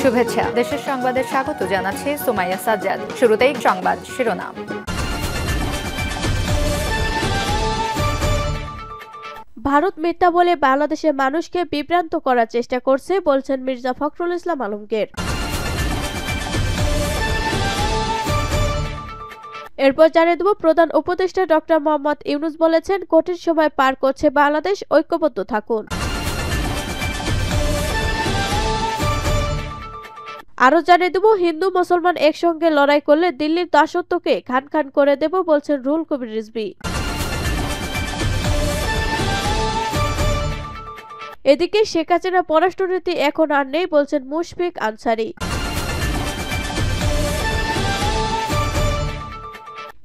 শুভেচ্ছা। দেশের সংবাদে স্বাগত জানাচ্ছি সুমাইয়া সাজ্জাদ। শুরুতেই সংবাদ শিরোনাম। ভারত মিথ্যা বলে বাংলাদেশের মানুষকে বিভ্রান্ত করার চেষ্টা করছে বলছেন মির্জা ফখরুল ইসলাম আলমগীর। এরপর জানিয়ে দেব, প্রধান উপদেষ্টা ডক্টর মোহাম্মদ ইউনূস বলেছেন, কঠিন সময় পার করছে বাংলাদেশ, ঐক্যবদ্ধ থাকুন। আরো জানিয়ে দেব, হিন্দু মুসলমান একসঙ্গে লড়াই করলে দিল্লির দাসত্বকে খান খান করে দেব বলছেন রুহুল কবির রিজভী। এদিকে শেখ হাসিনার পররাষ্ট্রনীতি এখন আর নেই বলছেন মুশফিক আনসারী।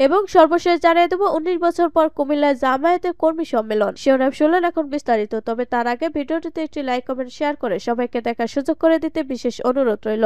এবং সর্বশেষ জানিয়ে দেব, 19 বছর পর কুমিল্লায় জামায়াতের কর্মী সম্মেলন। শিরোনাম শুনলেন, এখন বিস্তারিত। তবে তার আগে ভিডিওটিতে একটি লাইক কমেন্ট শেয়ার করে সবাইকে দেখার সুযোগ করে দিতে বিশেষ অনুরোধ রইল।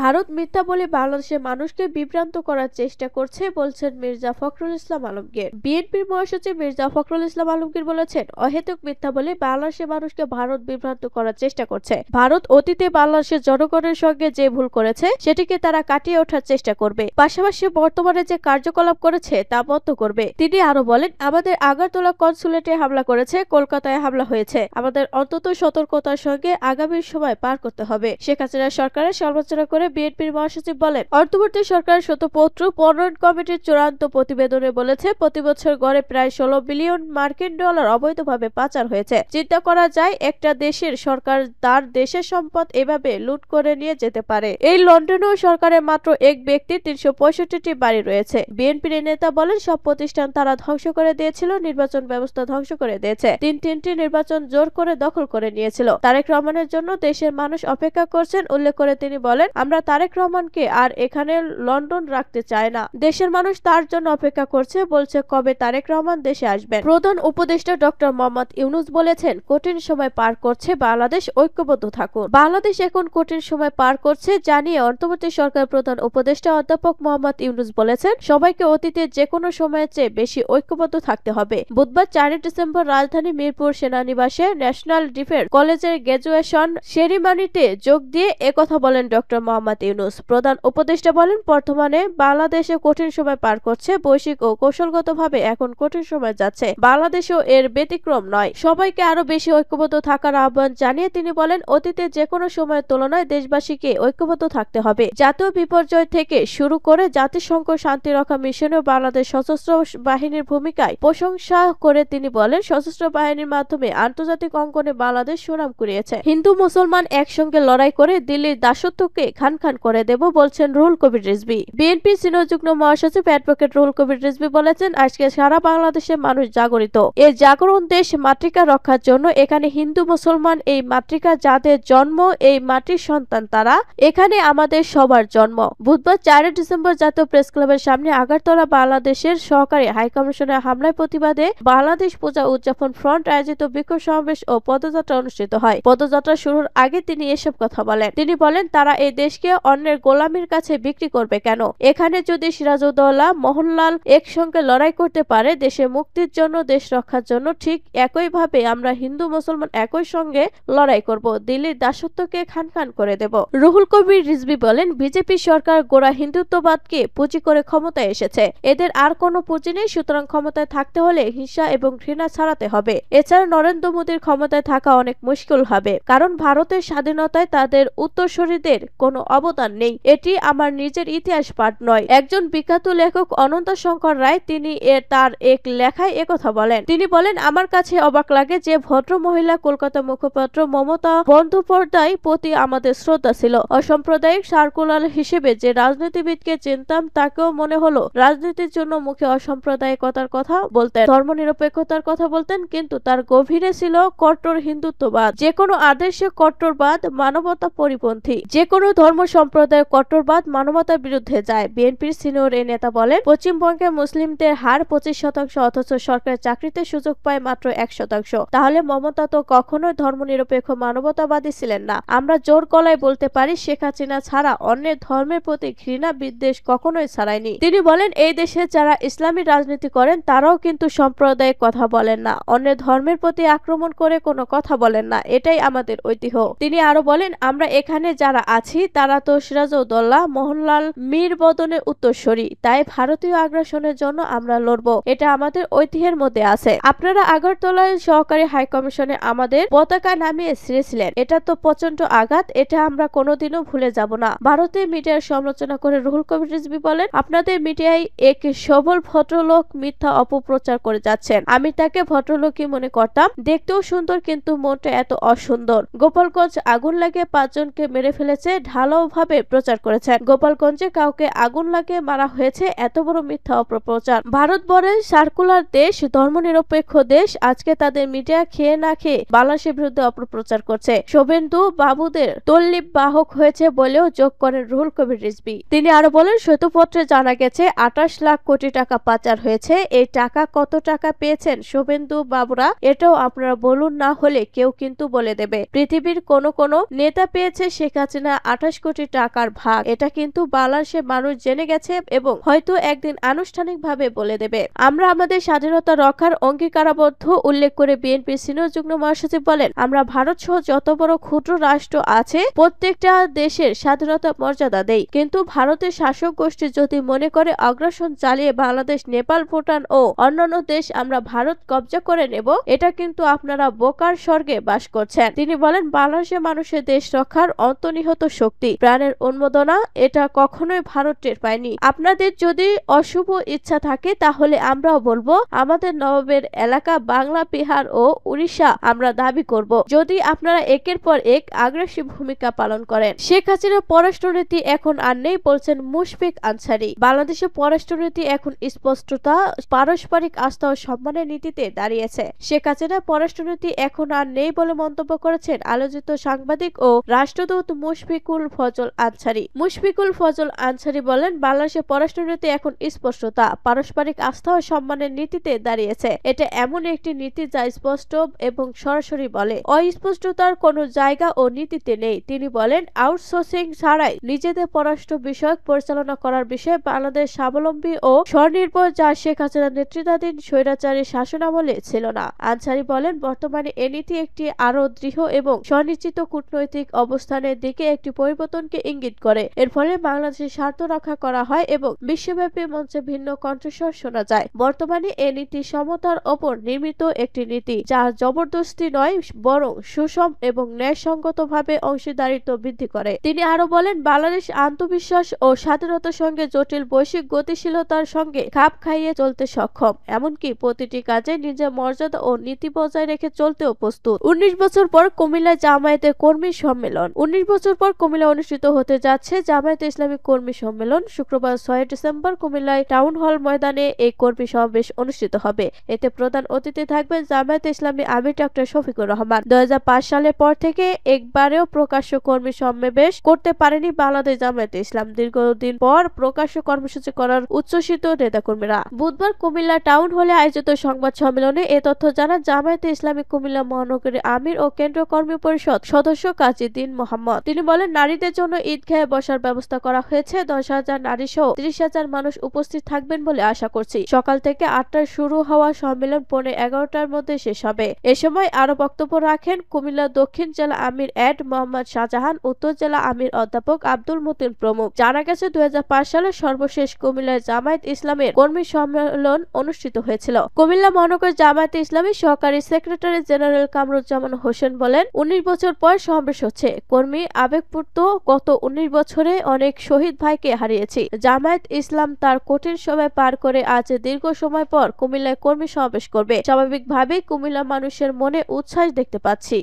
ভারত মিথ্যা বলে বাংলাদেশের মানুষকে বিভ্রান্ত করার চেষ্টা করছে বলছেন মির্জা ফখরুল ইসলাম আলমগীর। বিএনপির মহাসচিব মির্জা ফখরুল ইসলাম আলমগীর বলেছেন, অহেতুক মিথ্যা বলে বাংলাদেশের মানুষকে ভারত বিভ্রান্ত করার চেষ্টা করছে। ভারত অতীতে বাংলাদেশের জনগণের সঙ্গে যে ভুল করেছে সেটিকে তারা কাটিয়ে ওঠার চেষ্টা করবে, পাশাপাশি বর্তমানে যে কার্যকলাপ করেছে তা বন্ধ করবে। তিনি আরো বলেন, আমাদের আগরতলা কনসুলেটে হামলা করেছে, কলকাতায় হামলা হয়েছে, আমাদের অন্তত সতর্কতার সঙ্গে আগামী সময় পার করতে হবে। শেখ হাসিনা সরকারের সমালোচনা করে বিএনপির মহাসচিব বলেন, অন্তর্বর্তী সরকার শতপত্র প্রণয়ন কমিটির চূড়ান্ত প্রতিবেদনে বলেছে, প্রতি বছর গড়ে প্রায় 16 বিলিয়ন মার্কিন ডলার অবৈধভাবে পাচার হয়েছে। চিন্তা করা যায়, একটা দেশের সরকার তার দেশের সম্পদ এভাবে লুট করে নিয়ে যেতে পারে। এই লন্ডনেও সরকারের মাত্র এক ব্যক্তির 365টি বাড়ি রয়েছে। বিএনপির নেতা বলেন, সব প্রতিষ্ঠান তারা ধ্বংস করে দিয়েছিল, নির্বাচন ব্যবস্থা ধ্বংস করে দিয়েছে, তিনটি নির্বাচন জোর করে দখল করে নিয়েছিল। তারেক রহমানের জন্য দেশের মানুষ অপেক্ষা করছেন উল্লেখ করে তিনি বলেন, আমরা তারেক রহমানকে আর এখানে লন্ডন রাখতে চায় না, দেশের মানুষ তার জন্য অপেক্ষা করছে, বলছে কবে তারেক রহমান দেশে আসবেন। প্রধান উপদেষ্টা ডক্টর মোহাম্মদ ইউনূস বলেছেন, কঠিন সময় পার করছে বাংলাদেশ, ঐক্যবদ্ধ থাকুন। বাংলাদেশ এখন কঠিন সময় পার করছে জানিয়ে অন্তর্বর্তী সরকার প্রধান উপদেষ্টা অধ্যাপক মোহাম্মদ ইউনূস বলেছেন, সবাইকে অতীতে যে কোনো সময়ের চেয়ে বেশি ঐক্যবদ্ধ থাকতে হবে। বুধবার 4 ডিসেম্বর রাজধানী মিরপুর সেনানিবাসে ন্যাশনাল ডিফেন্স কলেজের গ্র্যাজুয়েশন সেরিমনিতে যোগ দিয়ে একথা বলেন ডক্টর মোহাম্মদ ইউনূস। প্রধান উপদেষ্টা বলেন, বর্তমানে বাংলাদেশে কঠিন সময় পার করছে, বৈশ্বিক ও কৌশলগতভাবে এখন কঠিন সময় যাচ্ছে, বাংলাদেশও এর ব্যতিক্রম নয়। সবাইকে আরো বেশি ঐক্যবদ্ধ থাকার আহ্বান জানিয়ে তিনি বলেন, অতীতে যে কোনো সময়ের তুলনায় দেশবাসীকে ঐক্যবদ্ধ থাকতে হবে। জাতীয় বিপর্যয় থেকে শুরু করে জাতিসংঘ শান্তিরক্ষা মিশনেও বাংলাদেশ সশস্ত্র বাহিনীর ভূমিকায় প্রশংসা করে তিনি বলেন, সশস্ত্র বাহিনীর মাধ্যমে আন্তর্জাতিক অঙ্গনে বাংলাদেশ সুনাম কুড়িয়েছে। হিন্দু মুসলমান একসঙ্গে লড়াই করে দিল্লির দাসত্বকে খান খান করে দেব বলছেন রুহুল কবির রিজভী। বিএনপি সিনিয়র যুগ্ম মহাসচিব অ্যাডভোকেট রুহুল কবির রিজভী বলেছেন, আজকে সারা বাংলাদেশের মানুষ জাগরিত। এই জাগরণ দেশ মাতৃকা রক্ষার জন্য। এখানে হিন্দু মুসলমান এই মাতৃকা যাদের জন্ম, এই মাটির সন্তান তারা, এখানে আমাদের সবার জন্ম। বুধবার 4 ডিসেম্বর জাতীয় প্রেস ক্লাবের সামনে আগরতলা বাংলাদেশের সহকারী হাইকমিশনের হামলার প্রতিবাদে বাংলাদেশ পূজা উদযাপন ফ্রন্ট আয়োজিত বিক্ষোভ সমাবেশ ও পদযাত্রা অনুষ্ঠিত হয়। পদযাত্রা শুরুর আগে তিনি এসব কথা বলেন। তিনি বলেন, তারা এই দেশকে অন্যের গোলামির কাছে বিক্রি করবে কেন? এখানে যদি সিরাজউদ্দৌলা মোহনলাল একসঙ্গে লড়াই করতে পারে দেশের মুক্তির জন্য, দেশ রক্ষার জন্য, ঠিক একইভাবে আমরা হিন্দু মুসলমান একই সঙ্গে লড়াই করব, দিল্লির দাসত্বকে খান খান করে দেব। রুহুল কবির রিজভী বলেন, বিজেপি সরকার গোড়া হিন্দুত্ববাদকে পুঁজি করে ক্ষমতায় এসেছে, এদের আর কোনো পুঁজি নেই, সুতরাং ক্ষমতায় থাকতে হলে হিংসা এবং ঘৃণা ছাড়াতে হবে। এছাড়া নরেন্দ্র মোদীর ক্ষমতায় থাকা অনেক মুশকিল হবে, কারণ ভারতের স্বাধীনতায় তাদের উত্তরসূরিদের কোনো অবদান নেই। এটি আমার নিজের ইতিহাস পাঠ নয়। একজন বিখ্যাত লেখক অনন্ত শঙ্কর রায় তিনি তার এক লেখায় একথা বলেন। তিনি বলেন, আমার কাছে অবাক লাগে যে ভদ্র মহিলা কলকাতা মুখপাত্র মমতা বন্দ্যোপাধ্যায় প্রতি আমাদের শ্রদ্ধা ছিল। অসাম্প্রদায়িক সার্কুলার হিসেবে যে রাজনীতিবিদকে চিনতাম তাকেও মনে হলো রাজনীতির জন্য মুখে অসাম্প্রদায়িকতার কথা বলতেন, ধর্মনিরপেক্ষতার কথা বলতেন, কিন্তু তার গভীরে ছিল কট্টর হিন্দুত্ববাদ। যে কোনো আদর্শে কট্টরবাদ মানবতা পরিপন্থী। যে কোনো ধর্ম অন্যান্য সম্প্রদায়ের কট্টরবাদ মানবতার বিরুদ্ধে যায়। বিএনপির সিনিয়র এই নেতা বলেন, পশ্চিমবঙ্গে মুসলিমদের হার 25% অথচ সরকারি চাকরিতে সুযোগ পায় মাত্র 1%। তাহলে মমতা তো কখনোই ধর্মনিরপেক্ষ মানবতাবাদী ছিলেন না। আমরা জোর গলায় বলতে পারি, শেখ হাসিনা ছাড়া অন্যের ধর্মের প্রতি ঘৃণা বিদ্বেষ কখনোই ছাড়ায়নি। তিনি বলেন, এই দেশে যারা ইসলামী রাজনীতি করেন তারাও কিন্তু সাম্প্রদায়িক কথা বলেন না, অন্যের ধর্মের প্রতি আক্রমণ করে কোনো কথা বলেন না, এটাই আমাদের ঐতিহ্য। তিনি আরো বলেন, আমরা এখানে যারা আছি তারা তো সিরাজউদ্দৌলা মোহনলাল মীর বদনের উত্তরসূরি, তাই ভারতীয় আগ্রাসনের জন্য আমরা লড়বো, এটা আমাদের ঐতিহ্যের মধ্যে আছে। আপনারা আগরতলায় সহকারী হাইকমিশনে আমাদের পতাকা নামিয়ে ছিঁড়েছিলেন, এটা তো প্রচন্ড আঘাত, এটা আমরা কোনোদিনও ভুলে যাব না। ভারতের মিডিয়ার সমালোচনা করে রুহুল কবির রিজভী বলেন, আপনাদের মিডিয়ায় এক সবল ভদ্রলোক মিথ্যা অপপ্রচার করে যাচ্ছেন। আমি তাকে ভদ্রলোকই মনে করতাম, দেখতেও সুন্দর, কিন্তু মনটা এত অসুন্দর। গোপালগঞ্জ আগুন লাগিয়ে 5 জনকে মেরে ফেলেছে, ঢালাও ভাবে প্রচার করেছেন। গোপালগঞ্জে কাউকে আগুন লাগিয়ে মারা হয়েছে, এত বড় মিথ্যা অপপ্রচার। ভারত বড় সার্কুলার দেশ, ধর্মনিরপেক্ষ দেশ, আজকে তাদের মিডিয়া খেয়ে না খেয়ে বাংলাদেশের বিরুদ্ধে অপপ্রচার করছে। শুভেন্দু বাবুদের তল্লিপ বাহক হয়েছে বলেও যোগ করেন রুহুল কবির রিজভী। তিনি আরো বলেন, শ্বেতপত্রে জানা গেছে 28 লাখ কোটি টাকা পাচার হয়েছে। এই টাকা কত টাকা পেয়েছেন শুভেন্দু বাবুরা, এটাও আপনারা বলুন, না হলে কেউ কিন্তু বলে দেবে। পৃথিবীর কোন নেতা পেয়েছে শেখ হাসিনা 28 কোটি টাকার ভাগ, এটা কিন্তু বাংলাদেশের মানুষ জেনে গেছে এবং হয়তো একদিন আনুষ্ঠানিকভাবে বলে দেবে। আমরা আমাদের স্বাধীনতা রক্ষার অঙ্গীকারাবদ্ধ উল্লেখ করে বিএনপির সিনিয়র যুগ্ম মহাসচিব বলেন, আমরা ভারত সহ যত বড় ক্ষুদ্র রাষ্ট্র আছে প্রত্যেকটা দেশের স্বাধীনতা মর্যাদা দেই, কিন্তু ভারতের শাসক গোষ্ঠী যদি মনে করে আগ্রাসন চালিয়ে বাংলাদেশ, নেপাল, ভুটান ও অন্যান্য দেশ আমরা ভারত কবজা করে নেব, এটা কিন্তু আপনারা বোকার স্বর্গে বাস করছেন। তিনি বলেন, বাংলাদেশের মানুষের দেশ রক্ষার অন্তর্নিহিত শক্তি, প্রাণের উন্মোদনা, এটা কখনোই ভারত টের পায়নি। আপনাদের যদি অশুভ ইচ্ছা থাকে তাহলে আমরাও বলবো, আমাদের নবাবের এলাকা বাংলা, বিহার ও উড়িষ্যা আমরা দাবি করব, যদি আপনারা একের পর এক আগ্রাসী ভূমিকা পালন করেন। শেখ হাসিনার পররাষ্ট্রনীতি এখন আর নেই বলছেন মুশফিক আনসারী। বাংলাদেশের পররাষ্ট্রনীতি এখন স্পষ্টতা, পারস্পরিক আস্থা ও সম্মানের নীতিতে দাঁড়িয়েছে। শেখ হাসিনার পররাষ্ট্রনীতি এখন আর নেই বলে মন্তব্য করেছেন আলোচিত সাংবাদিক ও রাষ্ট্রদূত মুশফিকুল ফজল আনসারী। মুশফিকুল ফজল আনসারী বলেন, বাংলাদেশের পররাষ্ট্রনীতি এখন স্পষ্টতা, পারস্পরিক আস্থা ও সম্মানের নীতিতে দাঁড়িয়েছে। এটা এমন একটি নীতি যা স্পষ্ট এবং সরাসরি বলে, অস্পষ্টতার কোনো জায়গা ও নীতিতে নেই। তিনি বলেন, আউটসোর্সিং ছাড়াই নিজেদের পররাষ্ট্র বিষয়ক পরিচালনা করার বিষয়ে বাংলাদেশ স্বাবলম্বী ও স্বনির্ভর, যা শেখ হাসিনার নেতৃত্বাধীন স্বৈরাচারী শাসনামলে ছিল না। আনসারী বলেন, বর্তমানে এ নীতি একটি আরো দৃঢ় এবং সুনিশ্চিত কূটনৈতিক অবস্থানের দিকে একটি পরিবর্তনকে ইঙ্গিত করে। এর ফলে বাংলাদেশের স্বার্থ রক্ষা করা হয় এবং বিশ্বব্যাপী মঞ্চে ভিন্ন কণ্ঠস্বর শোনা যায়। বর্তমানে এ নীতি সমতার ওপর নির্মিত একটি নীতি, যা জবরদস্তি নয় বরং সুষম এবং ন্যায়সঙ্গতভাবে অংশীদারিত্ব বৃদ্ধি করে। তিনি আরো বলেন, বাংলাদেশ আত্মবিশ্বাস ও স্বাধীনতার সঙ্গে জটিল বৈশ্বিক গতিশীলতার সঙ্গে খাপ খাইয়ে চলতে সক্ষম, এমনকি প্রতিটি কাজে নিজের মর্যাদা ও নীতি বজায় রেখে চলতেও প্রস্তুত। 19 বছর পর কুমিল্লায় জামায়াতের কর্মী সম্মেলন। 19 বছর পর কুমিল্লায় অনুষ্ঠিত হতে যাচ্ছে জামায়াতে ইসলামী কর্মী সম্মেলন। শুক্রবার 6 ডিসেম্বর কুমিল্লায় টাউন হল ময়দানে এই কর্মী সমাবেশ অনুষ্ঠিত হবে। এতে প্রধান অতিথি থাকবেন জামায়াতে ইসলামী আমির ডক্টর শফিকুর রহমান। 2005 সালের পর থেকে একবারেও প্রকাশ্য কর্মী সমাবেশ করতে পারেনি বাংলাদেশ জামায়াতে ইসলাম। দীর্ঘদিন পর প্রকাশ্য কর্মসূচি করার উচ্ছ্বসিত নেতাকর্মীরা। বুধবার কুমিল্লা টাউন হলে আয়োজিত সংবাদ সম্মেলনে এ তথ্য জানান জামায়াতে ইসলামী কুমিল্লা মহানগরী আমির ও কেন্দ্রীয় কর্মী পরিষদ সদস্য কাজীদ্দিন মোহাম্মদ। তিনি বলেন, নারীদের জন্য ঈদগাহে বসার ব্যবস্থা করা হয়েছে। 10,000 নারী সহ 30,000 মানুষ উপস্থিত থাকবেন বলে আশা করছি। সকাল থেকে 8টায় শুরু হওয়া সম্মেলন 11:15টার মধ্যে শেষ হবে। এ সময় আরো বক্তব্য রাখেন কুমিল্লা দক্ষিণ জেলা আমির এড মোহাম্মদ শাহজাহান, উত্তর জেলা আমির অধ্যাপক আব্দুল মতিন প্রমুখ। জানা গেছে 2005 সালে সর্বশেষ কুমিল্লায় জামায়াত ইসলামের কর্মী সম্মেলন অনুষ্ঠিত হয়েছিল। কুমিল্লা মহানগর জামায়াতে ইসলামী সহকারী সেক্রেটারি জেনারেল কামরুজ্জামান হোসেন বলেন, 19 বছর পর সমাবেশ হচ্ছে। কর্মী আবেগপূর্ত, গত 19 বছরে অনেক শহীদ ভাইকে হারিয়েছি। জামায়াত ইসলাম তার কঠিন সময় পার করে আজ দীর্ঘ সময় পর কুমিল্লায় কর্মী সমাবেশ করবে। স্বাভাবিকভাবেই কুমিল্লা মানুষের মনে উচ্ছ্বাস দেখতে পাচ্ছি।